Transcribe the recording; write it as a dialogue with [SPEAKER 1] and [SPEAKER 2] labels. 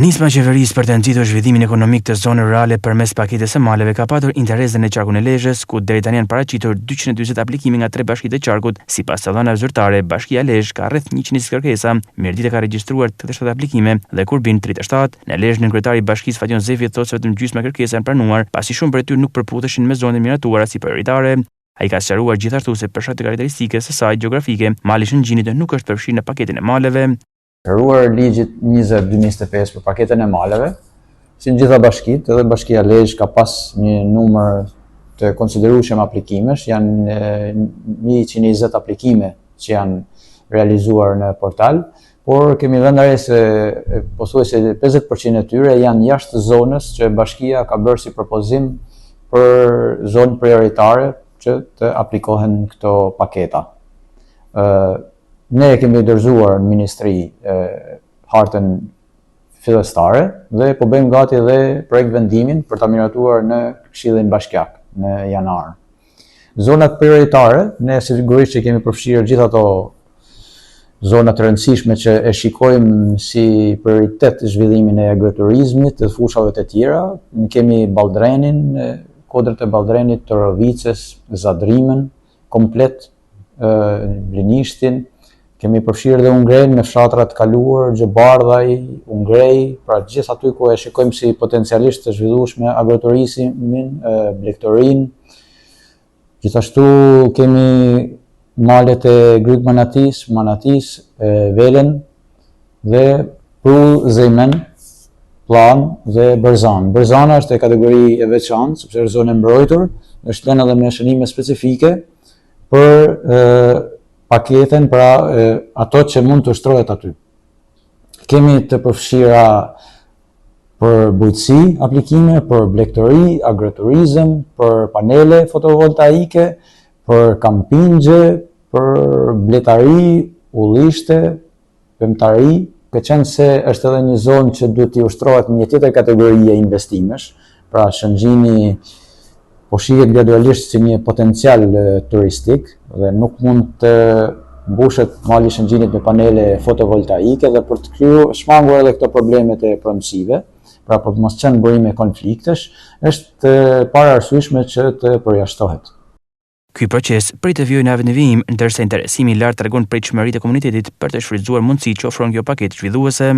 [SPEAKER 1] Nisma e qeverisë për të nxitur zhvillimin ekonomik të zonës rurale përmes paketës së maleve ka patur interes në qarkun e Lezhës, ku deri tani janë paraqitur 240 aplikime nga 3 bashkitë të qarkut. Sipas të dhënave zyrtare, Bashkia e Lezhë ka rreth 120 kërkesa, Mirdita ka regjistruar 87 aplikime dhe Kurbin 37. Në Lezhë, kryetari i bashkisë Fadion Zefi thotë se vetëm gjysma kërkesa janë pranuar, pasi shumë prej tyre nuk përputeshin me zonat miratuara si prioritare. Ai ka sqaruar gjithashtu se për shkak të karakteristikës së saj gjeografike, mali Shëngjinit nuk është përfshirë në paketin e maleve.
[SPEAKER 2] Shëruar ligjit 20/2025 për paketën e maleve, si në gjitha bashkitë, edhe Bashkia e Lezhë ka pas një numër të konsiderueshëm aplikimesh, janë 120 aplikime që janë realizuar në portal, por kemi dhënë re se pothuajse 50% e tyre janë jashtë zonës që bashkia ka bërë si propozim për zonë prioritare që të aplikohen këto paketa. Ne kemi dorëzuar në Ministri hartën fillestare dhe po bëjmë gati dhe projekt vendimin për ta miratuar në Këshillin Bashkiak në janar. Zonat prioritare, ne sigurisht që kemi përfshirë gjithë ato zona të rëndësishme që e shikojmë si prioritet zhvillimin e agroturizmit të fushave të tjera. Ne kemi Balldranin, kodrat e Balldraninit, të Rovicës, Zadrimën, komplet Blinishtin. Kemi përfshirë dhe Ungren me fshatrat kaluar, Gjëbardhaj, Ungrej, pra gjithë aty ku e shikojmë si potencialisht të zhvillueshme agroturizmin, Blegtorin. Gjithashtu kemi malet e Gryk Manatis, Velen dhe Prull, Zemen, Plan dhe Berzan. Berzana është e kategori e veçantë, sepse është zonë e mbrojtur, është lënë edhe me shënime specifike për paketen, pra ato që mund të ushtrohet aty. Kemi të përfshira për bujqësi aplikime, për blegtori, agroturizëm, për panele fotovoltaike, për kampingje, për bletari, ullishte, pemtari, ka qenë se është edhe një zonë që duhet të ushtrohet një tjetër kategori e investimesh, pra Shëngjini po shihet gradualisht si një potencial turistik dhe nuk mund të mbushet mali Shëngjinit me panele fotovoltaike dhe për të shmangur edhe këto problemet e pronësive, pra për mos qenë burime konfliktesh, është paraarsyeshme që të përjashtohet.
[SPEAKER 1] Ky proces prit të vijojë në avën e vijim, ndërsa interesimi i lartë tregon pritshmëritë e komunitetit për të shfrytzuar mundësitë që ofron kjo paketë zhvilluese.